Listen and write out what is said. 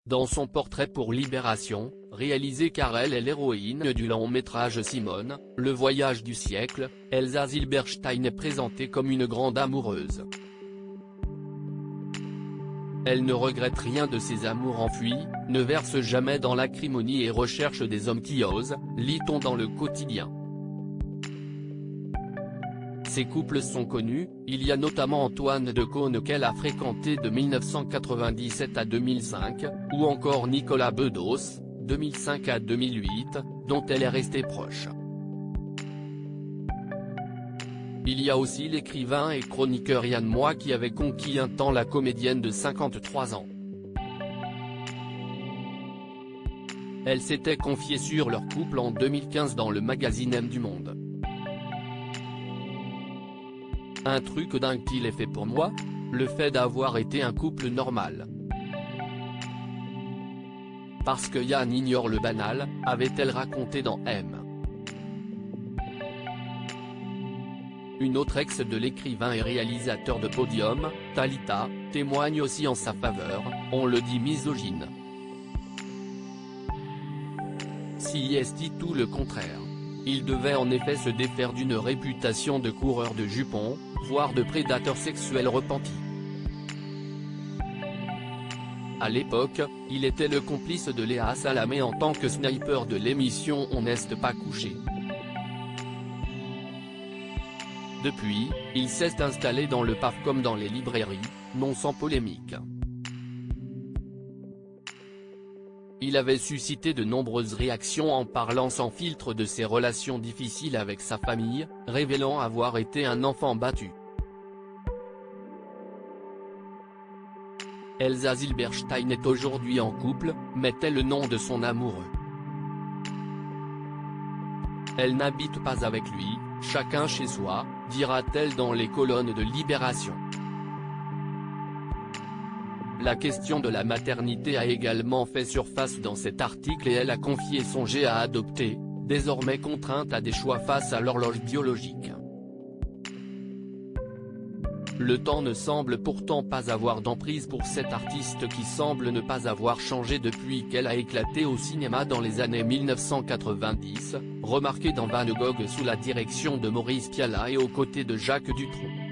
Dans son portrait pour Libération, réalisé car elle est l'héroïne du long-métrage Simone, le voyage du siècle, Elsa Zilberstein est présentée comme une grande amoureuse. Elle ne regrette rien de ses amours enfuis, ne verse jamais dans l'acrimonie et recherche des hommes qui osent, lit-on dans le quotidien. Ces couples sont connus, il y a notamment Antoine de Caunes qu'elle a fréquenté de 1997 à 2005, ou encore Nicolas Bedos, 2005 à 2008, dont elle est restée proche. Il y a aussi l'écrivain et chroniqueur Yann Moix qui avait conquis un temps la comédienne de 53 ans. Elle s'était confiée sur leur couple en 2015 dans le magazine M du Monde. Un truc dingue qu'il ait fait pour moi, le fait d'avoir été un couple normal. Parce que Yann ignore le banal, avait-elle raconté dans M. Une autre ex de l'écrivain et réalisateur de Podium, Talita, témoigne aussi en sa faveur, on le dit misogyne. Si est tout le contraire. Il devait en effet se défaire d'une réputation de coureur de jupons, voire de prédateur sexuel repenti. À l'époque, il était le complice de Léa Salamé en tant que sniper de l'émission On n'est pas couché. Depuis, il s'est installé dans le PAF comme dans les librairies, non sans polémique. Il avait suscité de nombreuses réactions en parlant sans filtre de ses relations difficiles avec sa famille, révélant avoir été un enfant battu. Elsa Zilberstein est aujourd'hui en couple, met-elle le nom de son amoureux. Elle n'habite pas avec lui, chacun chez soi, dira-t-elle dans les colonnes de Libération. La question de la maternité a également fait surface dans cet article et elle a confié songer à adopter, désormais contrainte à des choix face à l'horloge biologique. Le temps ne semble pourtant pas avoir d'emprise pour cette artiste qui semble ne pas avoir changé depuis qu'elle a éclaté au cinéma dans les années 1990, remarquée dans Van Gogh sous la direction de Maurice Pialat et aux côtés de Jacques Dutronc.